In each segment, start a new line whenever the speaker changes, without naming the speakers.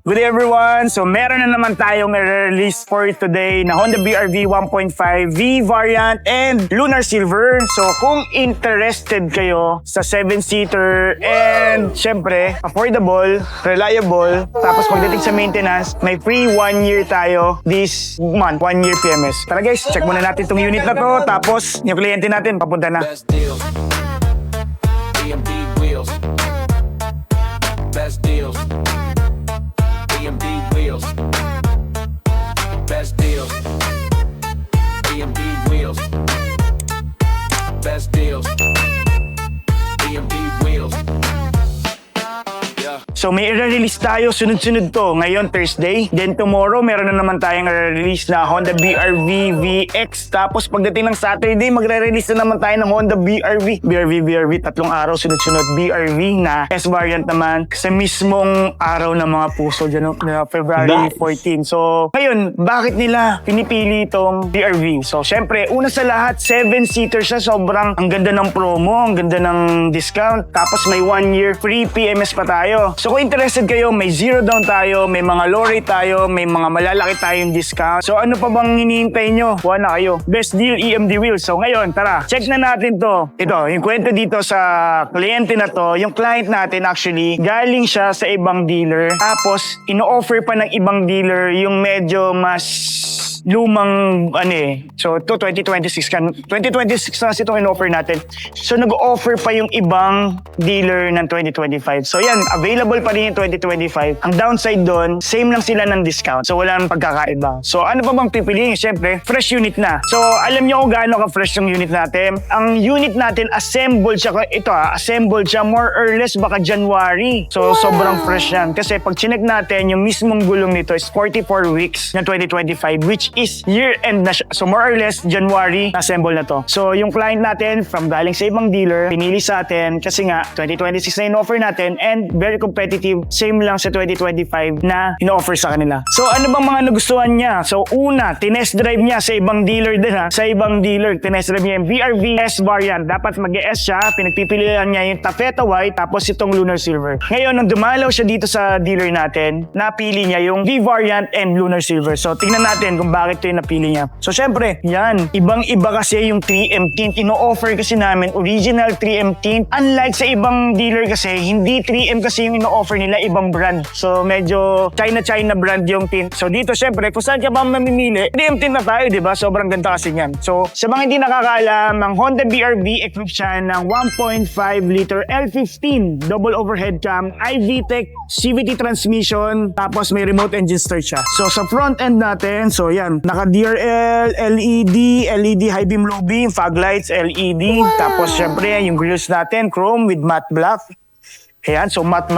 Good day everyone! So meron na naman tayong release for today na Honda BR-V 1.5 V variant and Lunar Silver. So kung interested kayo sa 7-seater and syempre affordable, reliable, tapos pagdating sa maintenance, may free 1 year tayo this month, 1 year PMS. Tara guys, check muna natin itong unit na to, tapos yung kliyente natin papunta na.
Best deals. BMD wheels. Best deals. BMD wheels. Best deals. BMD wheels. Best deals. BMD wheels.
So may i-release tayo, sunod-sunod to. Ngayon, Thursday. Then tomorrow, meron na naman tayong i-release na Honda BR-V VX. Tapos pagdating ng Saturday, magre-release na naman tayo ng Honda BR-V. BR-V, tatlong araw, sunod-sunod. BR-V na S-variant naman sa mismong araw ng mga puso dyan, na February 14. So, ngayon, bakit nila pinipili itong BR-V? So, syempre, una sa lahat, 7-seater siya. Sobrang ang ganda ng promo, ang ganda ng discount. Tapos may 1 year free PMS pa tayo. So, kung interested kayo, may zero down tayo, may mga low rate tayo, may mga malalaki tayong discount. So ano pa bang hinihintay nyo? Kuha na kayo. Best deal, EMD Wheels. So ngayon, tara, check na natin to. Ito, yung kwento dito sa kliyente na to, yung client natin actually, galing siya sa ibang dealer. Tapos, ino-offer pa ng ibang dealer yung medyo mas lumang So, ito 2026 kan. 2026 na kasi itong in-offer natin. So, nag-offer pa yung ibang dealer ng 2025. So, yan, available pa rin yung 2025. Ang downside doon, same lang sila ng discount. So, wala nang pagkakaiba. So, ano pa bang pipiliin? Siyempre, fresh unit na. So, alam nyo kung gaano ka-fresh yung unit natin. Ang unit natin, assembled siya. Ito assembled siya more or less baka January. So, sobrang fresh yan. Kasi pag chinek natin, yung mismong gulong nito is 44 weeks na 2025, which is year-end na siya. So more or less, January, assemble na to. So yung client natin, from galing sa ibang dealer, pinili sa atin kasi nga, 2026 na in-offer natin and very competitive, same lang sa 2025 na in-offer sa kanila. So ano bang mga nagustuhan niya? So una, tinest drive niya sa ibang dealer din sa ibang dealer, tinest drive niya yung BR-V S variant. Dapat mag-ES siya, pinagpipilian niya yung Taffeta White, tapos itong Lunar Silver. Ngayon, nung dumalaw siya dito sa dealer natin, napili niya yung V variant and Lunar Silver. So tingnan natin kung bakit ito yung napili niya. So syempre, yan. Ibang-iba kasi yung 3M tint. Ino-offer kasi namin original 3M tint. Unlike sa ibang dealer kasi, hindi 3M kasi yung ino-offer nila, ibang brand. So medyo China brand yung tint. So dito syempre, kung saan ka ba mamimili, 3M tint na tayo, di ba? Sobrang ganda kasi niyan. So sa mga hindi nakakaalam, ang Honda BR-V equipped siya ng 1.5 liter L15 double overhead cam, iVTEC CVT transmission, tapos may remote engine start siya. So sa front end natin, so yan, naka-DRL, LED high beam, low beam, fog lights, LED. Tapos syempre yung grills natin, chrome with matte black. Ayan, so matte.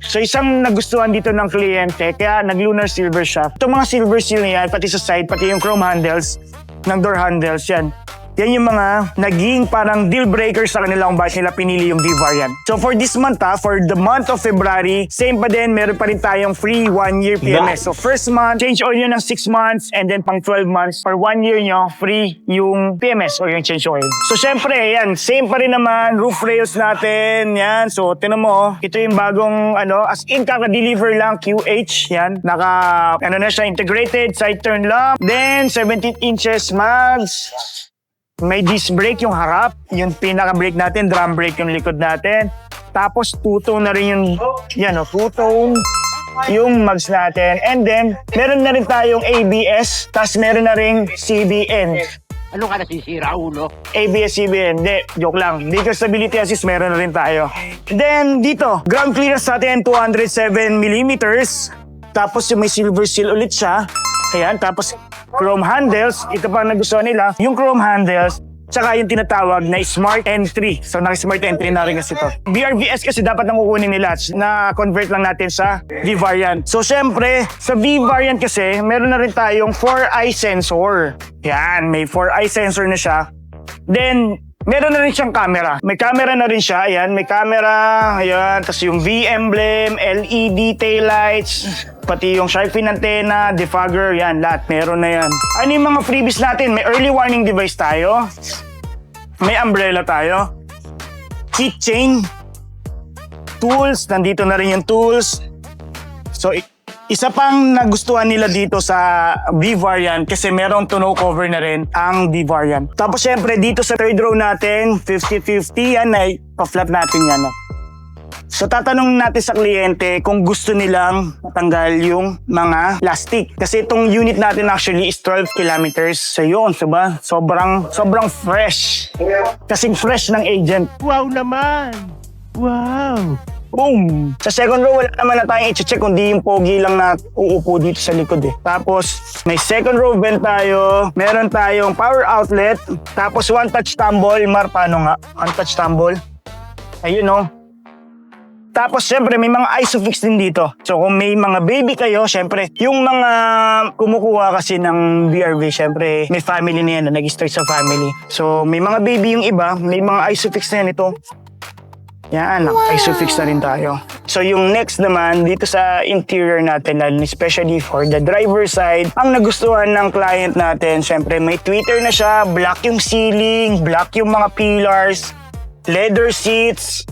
So isang nagustuhan dito ng kliyente, kaya nag-Lunar Silver siya. Itong mga silver seal niya, pati sa side, pati yung chrome handles, ng door handles, yan. Yan yung mga naging parang deal breaker sa kanila kung bakit nila pinili yung V variant. So for this month for the month of February, same pa din, meron pa rin tayong free 1 year PMS. So first month, change oil nyo ng 6 months and then pang 12 months. For 1 year nyo, free yung PMS or yung change oil. So syempre, yan, same pa rin naman, roof rails natin, yan. So tinan mo, ito yung bagong as in kaka-deliver lang, QH, yan. Naka, na siya, integrated side turn lamp. Then 17 inches mags. May disc brake yung harap, yung pinaka-brake natin, drum brake yung likod natin. Tapos two-tone na rin yung, two-tone yung mags natin. And then, meron na rin tayong ABS, tapos meron na rin CBN.
Ano ka nasisira, ulo?
ABS, CBN. Hindi, joke lang. Vehicle Stability Assist, meron na rin tayo. Then, dito, ground clearance natin, 207mm. Tapos yung may silver seal ulit siya. Ayan, tapos chrome handles, ito pa nagustuhan nila, yung chrome handles, tsaka yung tinatawag na smart entry. So naka-smart entry na rin kasi ito. BR-VS kasi dapat nang kukunin nila na convert lang natin sa V-variant. So syempre, sa V-variant kasi, meron na rin tayong 4-eye sensor. Yan, may 4-eye sensor na siya. Then, meron na rin siyang camera. May camera na rin siya. Ayan, may camera. Ayan, tapos yung V emblem, LED taillights, pati yung shark fin antenna, defogger, yan, lahat. Meron na yan. Ano yung mga freebies natin? May early warning device tayo. May umbrella tayo. Keychain. Tools. Nandito na rin yung tools. So, Isa pang nagustuhan nila dito sa V-Variant kasi merong tonneau cover na rin ang V-Variant. Tapos syempre dito sa third row natin, 50-50, yan ay pa-flat natin yan. No? So tatanungin natin sa kliyente kung gusto nilang matanggal yung mga plastic. Kasi itong unit natin actually is 12 kilometers. So yun, diba? Sobrang fresh. Kasing fresh ng agent.
Wow naman! Wow!
Boom! Sa second row, wala naman na tayong i-check kundi yung pogi lang na uupo dito sa likod eh. Tapos, may second row vent tayo. Meron tayong power outlet. Tapos, one-touch tumble. Mar, paano nga? One-touch tumble. Ayun no. Tapos, syempre, may mga isofix din dito. So, kung may mga baby kayo, syempre, yung mga kumukuha kasi ng BRV, syempre, may family na yan, nag-start sa family. So, may mga baby yung iba, may mga isofix na yan ito. Yan, isofix na rin tayo. So yung next naman, dito sa interior natin, especially for the driver side, ang nagustuhan ng client natin, syempre may tweeter na siya, black yung ceiling, black yung mga pillars, leather seats,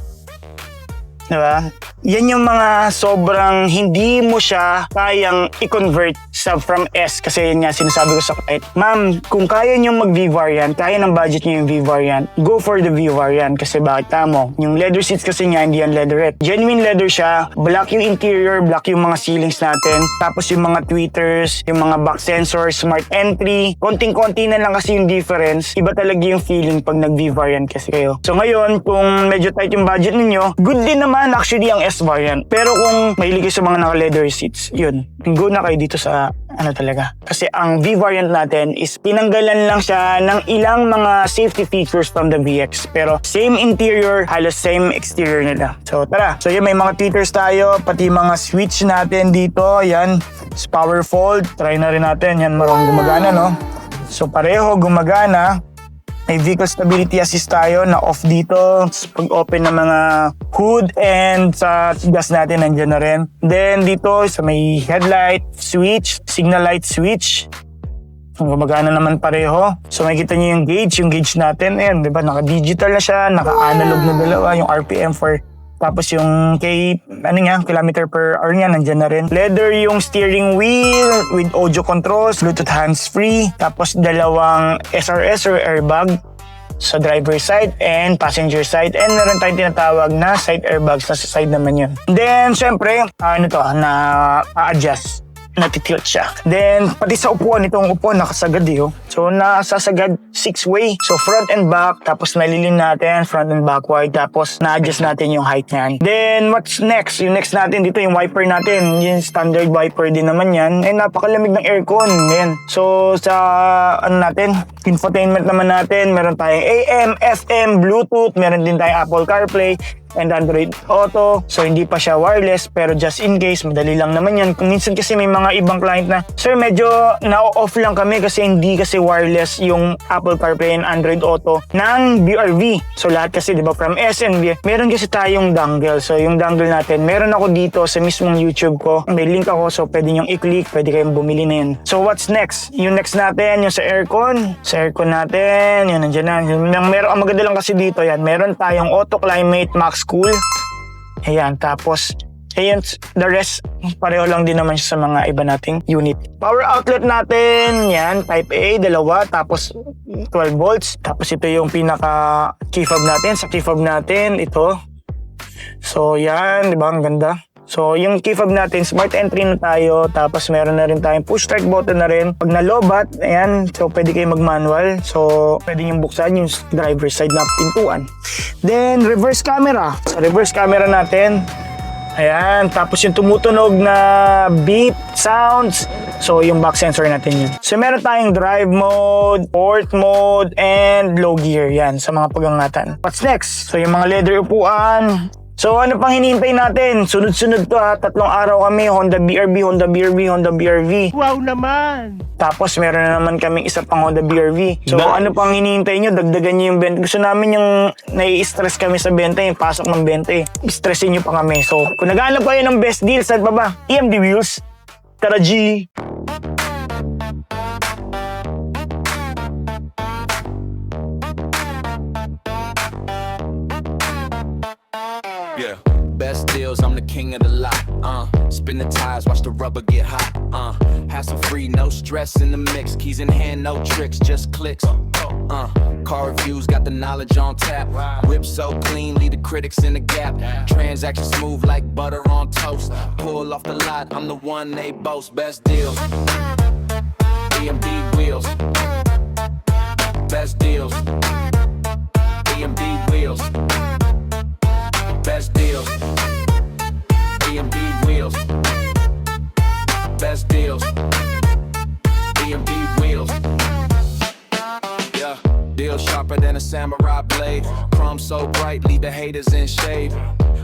diba? Yan yung mga sobrang hindi mo siya kayang i-convert from S kasi yun nga sinasabi ko sa client. Ma'am, kung kaya nyo mag-V-Variant, kaya ng budget nyo yung V-Variant, go for the V-Variant kasi bakit tamo? Yung leather seats kasi nga hindi yan leatherette. Genuine leather siya, black yung interior, black yung mga ceilings natin, tapos yung mga tweeters, yung mga back sensors, smart entry, konting-konti na lang kasi yung difference. Iba talaga yung feeling pag nag-V-Variant kasi kayo. So ngayon, kung medyo tight yung budget ninyo, good din naman actually ang S-Variant. Pero kung mahilig kayo sa mga naka-leather seats, yun, go na kayo dito sa ano talaga. Kasi ang V-Variant natin is pinanggalan lang siya ng ilang mga safety features from the VX. Pero same interior, halos same exterior nila. So tara. So yun, may mga tweeters tayo, pati mga switch natin dito. Yan, it's power fold. Try na rin natin. Yan, marunong gumagana, no? So pareho gumagana. May vehicle stability assist tayo na off dito. Pag-open ng mga hood and sa gas natin nandiyan na rin. Then dito sa may headlight switch, signal light switch. Gumagana naman pareho. So makikita niyo yung gauge natin. Ayan, di ba? Naka-digital na siya, naka-analog na dalawa, yung RPM for tapos yung kilometer per hour niya, nandyan na rin. Leather yung steering wheel with audio controls, Bluetooth hands-free. Tapos dalawang SRS or airbag sa driver side and passenger side. And meron tayong tinatawag na side airbags na sa side naman yun. Then, syempre, na-adjust. Natitilt siya. Then, pati sa upuan, itong upuan nakasagad eh. So, nasasagad 6-way. So, front and back, tapos nalilin natin, front and backward, tapos na-adjust natin yung height niyan. Then, what's next? Yung next natin dito, yung wiper natin. Yung standard wiper din naman yan. Eh, napakalamig ng aircon. Yan. So, sa, infotainment naman natin, meron tayong AM, FM, Bluetooth, meron din tayong Apple CarPlay, and Android Auto. So, hindi pa siya wireless, pero just in case, madali lang naman yan. Kung minsan kasi may mga ibang client na, sir, medyo na-off lang kami kasi hindi kasi wireless yung Apple CarPlay and Android Auto ng BRV. So, lahat kasi, di ba, from SNV, meron kasi tayong dongle. So, yung dongle natin, meron ako dito sa mismong YouTube ko. May link ako, so pwede nyong i-click, pwede kayong bumili na yun. So, what's next? Yung next natin, yung sa aircon. Sa aircon natin, yun, nandiyan na. Ang maganda lang kasi dito, yan, meron tayong Auto Climate Max Cool. Ayan, tapos ayan, the rest pareho lang din naman siya sa mga iba nating unit. Power outlet natin, yan, type A, dalawa, tapos 12 volts. Tapos ito yung pinaka key fob natin. Sa key fob natin, ito. So yan, di ba, ang ganda. So, yung key fob natin, smart entry na tayo, tapos meron na rin tayong push start button na rin. Pag nalobat, ayan, so pwede kayo mag-manual. So, pwede nyo buksan yung driver side na pintuan. Then, reverse camera. Sa reverse camera natin, ayan, tapos yung tumutunog na beep sounds. So, yung back sensor natin yun. So, meron tayong drive mode, sport mode, and low gear. Yan, sa mga pagangatan. What's next? So, yung mga leather upuan. So, ano pang hinihintay natin? Sunod-sunod to ha. 3 araw kami. Honda BRV, Honda BRV, Honda BRV.
Wow naman!
Tapos, meron na naman kaming isa pang Honda BRV. So, ano pang hinihintay nyo? Dagdagan nyo yung benta. Gusto namin yung nai-stress kami sa benta, yung pasok ng benta eh. Stressin nyo pa kami. So, kung naghahanap kayo ng best deal, saan pa ba? EMD Wheels. Tara G!
Yeah. best deals, I'm the king of the lot. Spin the tires, watch the rubber get hot. Hassle free, no stress in the mix. Keys in hand, no tricks, just clicks. Car reviews, got the knowledge on tap. Whip so clean, leave the critics in the gap. Transaction smooth like butter on toast. Pull off the lot, I'm the one they boast. Best deals, EMD wheels. Best deals, EMD wheels. Best deals, EMD wheels. Best deals, EMD wheels. Yeah, deal sharper than a samurai blade. Chrome so bright, leave the haters in shade.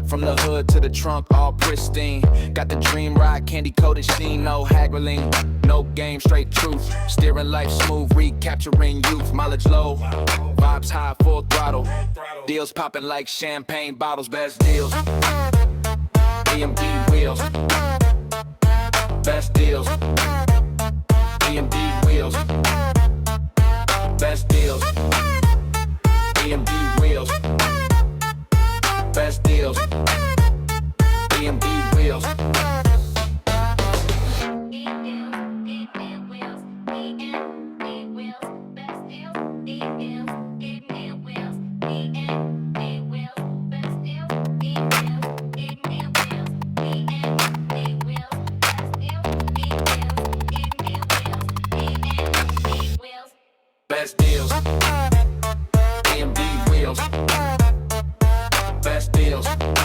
From the hood to the trunk, all pristine. Got the dream ride, candy coated sheen. No haggling, no game, straight truth. Steering life smooth, recapturing youth. Mileage low, vibes high, full throttle. Deals popping like champagne bottles. Best deals, EMD wheels. Best deals, EMD wheels. Best deals, EMD wheels. Best deals, EMD wheels. Best deals, EMD wheels. Best deals.